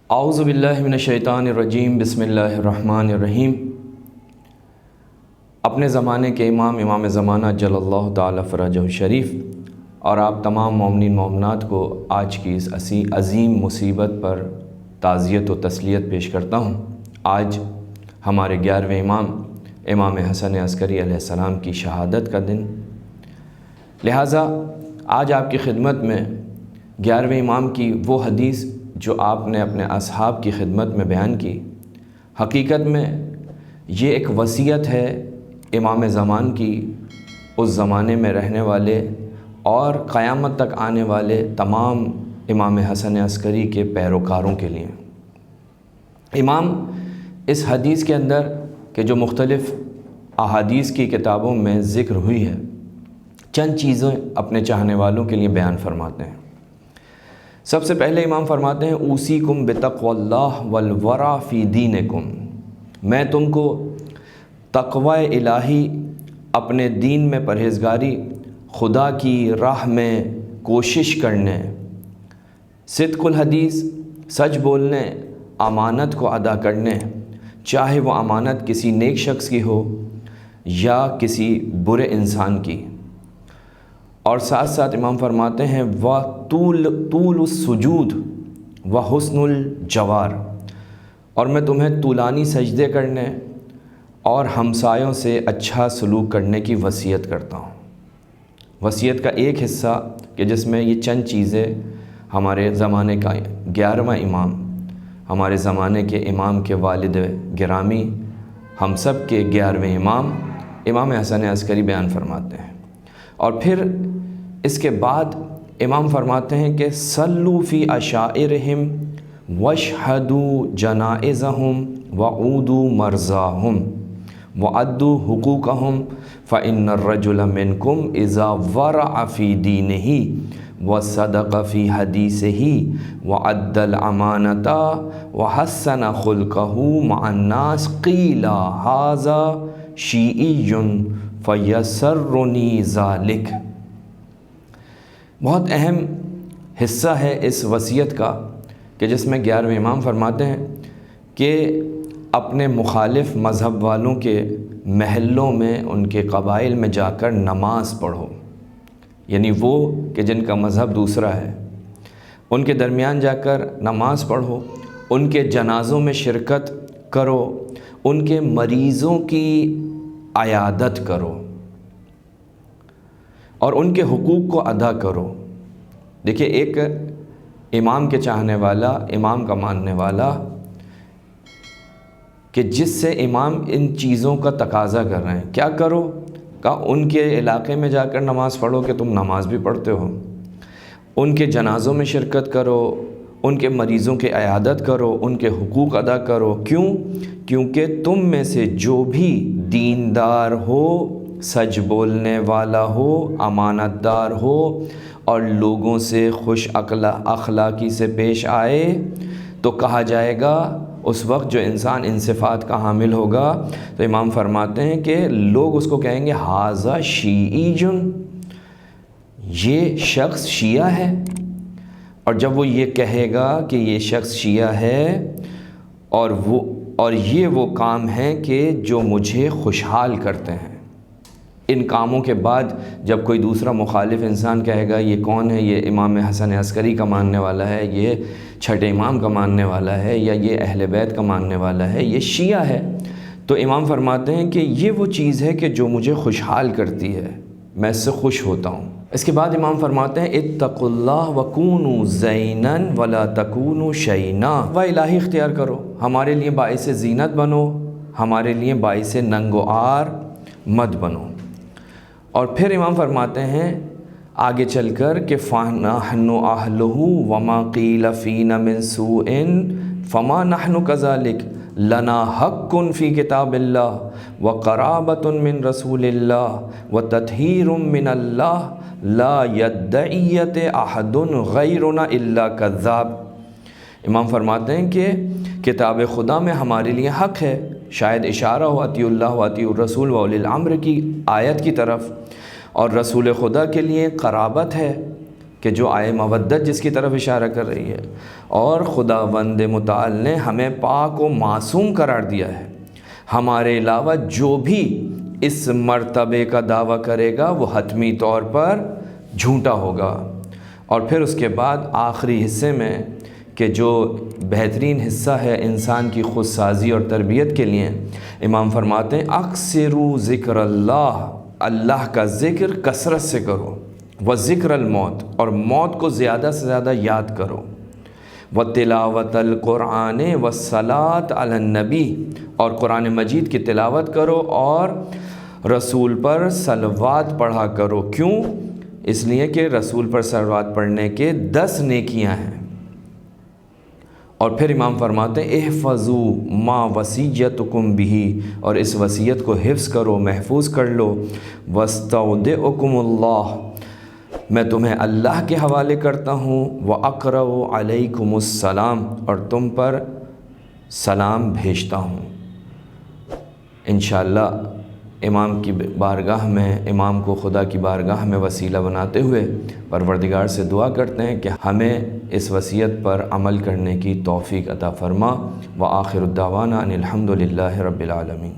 اعوذ باللہ من الشیطان الرجیم، بسم اللہ الرحمن الرحیم۔ اپنے زمانے کے امام زمانہ جل اللہ تعالی فرجہ الشریف اور آپ تمام مومنین مومنات کو آج کی اس عظیم مصیبت پر تعزیت و تسلیت پیش کرتا ہوں۔ آج ہمارے 11ویں امام حسن عسکری علیہ السلام کی شہادت کا دن، لہٰذا آج آپ کی خدمت میں 11ویں امام کی وہ حدیث جو آپ نے اپنے اصحاب کی خدمت میں بیان کی، حقیقت میں یہ ایک وصیت ہے امام زمان کی اس زمانے میں رہنے والے اور قیامت تک آنے والے تمام امام حسن عسکری کے پیروکاروں کے لیے۔ امام اس حدیث کے اندر کہ جو مختلف احادیث کی کتابوں میں ذکر ہوئی ہے، چند چیزیں اپنے چاہنے والوں کے لیے بیان فرماتے ہیں۔ سب سے پہلے امام فرماتے ہیں اوصیکم بتقوی اللہ والورع فی دینکم، میں تم کو تقوی الہی، اپنے دین میں پرہیزگاری، خدا کی راہ میں کوشش کرنے، صدق الحدیث، سچ بولنے، امانت کو ادا کرنے، چاہے وہ امانت کسی نیک شخص کی ہو یا کسی برے انسان کی، اور ساتھ ساتھ امام فرماتے ہیں طول السجود و حسن الجوار، اور میں تمہیں طولانی سجدے کرنے اور ہمسایوں سے اچھا سلوک کرنے کی وصیت کرتا ہوں۔ وصیت کا ایک حصہ کہ جس میں یہ چند چیزیں ہمارے زمانے کا 11واں امام، ہمارے زمانے کے امام کے والد گرامی، ہم سب کے 11ویں امام حسن عسکری بیان فرماتے ہیں۔ اور پھر اس کے بعد امام فرماتے ہیں کہ صلوا فی عشائرہم واشہدوا جنائزہم وعودوا مرضاہم وعدوا حقوقہم فإن الرجل منکم اذا ورع فی دینہ وصدق فی حدیثہ وعد الامانۃ وحسن خلقہ مع الناس قیل ھذا شیعی فیسرنی ذلک۔ بہت اہم حصہ ہے اس وصیت کا کہ جس میں 11ویں امام فرماتے ہیں کہ اپنے مخالف مذہب والوں کے محلوں میں، ان کے قبائل میں جا کر نماز پڑھو، یعنی وہ کہ جن کا مذہب دوسرا ہے، ان کے درمیان جا کر نماز پڑھو، ان کے جنازوں میں شرکت کرو، ان کے مریضوں کی عیادت کرو اور ان کے حقوق کو ادا کرو۔ دیکھیے، ایک امام کے چاہنے والا، امام کا ماننے والا، کہ جس سے امام ان چیزوں کا تقاضا کر رہے ہیں، کیا کرو؟ کہا ان کے علاقے میں جا کر نماز پڑھو کہ تم نماز بھی پڑھتے ہو، ان کے جنازوں میں شرکت کرو، ان کے مریضوں کی عیادت کرو، ان کے حقوق ادا کرو۔ کیوں؟ کیونکہ تم میں سے جو بھی دیندار ہو، سچ بولنے والا ہو، امانت دار ہو اور لوگوں سے خوش اخلاقی سے پیش آئے، تو کہا جائے گا اس وقت جو انسان ان صفات کا حامل ہوگا، تو امام فرماتے ہیں کہ لوگ اس کو کہیں گے ھذا شیعی، یہ شخص شیعہ ہے۔ اور جب وہ یہ کہے گا کہ یہ شخص شیعہ ہے اور یہ وہ کام ہیں کہ جو مجھے خوشحال کرتے ہیں، ان کاموں کے بعد جب کوئی دوسرا مخالف انسان کہے گا یہ کون ہے، یہ امام حسن عسکری کا ماننے والا ہے، یہ چھٹے امام کا ماننے والا ہے، یا یہ اہل بیت کا ماننے والا ہے، یہ شیعہ ہے، تو امام فرماتے ہیں کہ یہ وہ چیز ہے کہ جو مجھے خوشحال کرتی ہے، میں اس سے خوش ہوتا ہوں۔ اس کے بعد امام فرماتے ہیں اتقوا اللہ وکونوا زینا ولا تکونوا شینا، و الہی اختیار کرو، ہمارے لیے باعث زینت بنو، ہمارے لیے باعث ننگ و عار مت بنو۔ اور پھر امام فرماتے ہیں آگے چل کر کہ فَنَحْنُ أَهْلُهُ وَمَا قِيلَ فِينَا مِن سُوءٍ فَمَا نَحْنُ كَذَلِكَ لَنَا حَقٌّ فِي كِتَابِ اللَّهِ وَقَرَابَةٌ مِّن رَسُولِ اللَّهِ وَتَطْهِيرٌ مِّنَ اللَّهِ لَا يَدَّعِيَّ أَحَدٌ غَيْرُنَا إِلَّا كَذَّابٌ۔ امام فرماتے ہیں کہ کتاب خدا میں ہمارے لیے حق ہے، شاید اشارہ ہو اطیعوا اللہ واطیعوا الرسول واولی الامر کی آیت کی طرف، اور رسول خدا کے لیے قرابت ہے کہ جو آئے مودت جس کی طرف اشارہ کر رہی ہے، اور خداوند متعال نے ہمیں پاک و معصوم قرار دیا ہے، ہمارے علاوہ جو بھی اس مرتبے کا دعویٰ کرے گا وہ حتمی طور پر جھوٹا ہوگا۔ اور پھر اس کے بعد آخری حصے میں کہ جو بہترین حصہ ہے انسان کی خود سازی اور تربیت کے لیے، امام فرماتے ہیں اکثروا ذکر اللہ، اللہ کا ذکر کثرت سے کرو، وذکر الموت، اور موت کو زیادہ سے زیادہ یاد کرو، وتلاوت القرآن والصلاۃ علی النبی، اور قرآن مجید کی تلاوت کرو اور رسول پر صلوات پڑھا کرو۔ کیوں؟ اس لیے کہ رسول پر صلوات پڑھنے کے 10 نیکیاں ہیں۔ اور پھر امام فرماتے ہیں احفظوا ما وصیتکم بہ، اور اس وصیت کو حفظ کرو، محفوظ کر لو، واستودعکم اللہ، میں تمہیں اللہ کے حوالے کرتا ہوں، وَأَقْرَأُ عَلَيْكُمُ السَّلَامَ، اور تم پر سلام بھیجتا ہوں۔ انشاءاللہ امام کی بارگاہ میں، امام کو خدا کی بارگاہ میں وسیلہ بناتے ہوئے پروردگار سے دعا کرتے ہیں کہ ہمیں اس وصیت پر عمل کرنے کی توفیق عطا فرما۔ وآخر الدعوانا ان الحمد للہ رب العالمین۔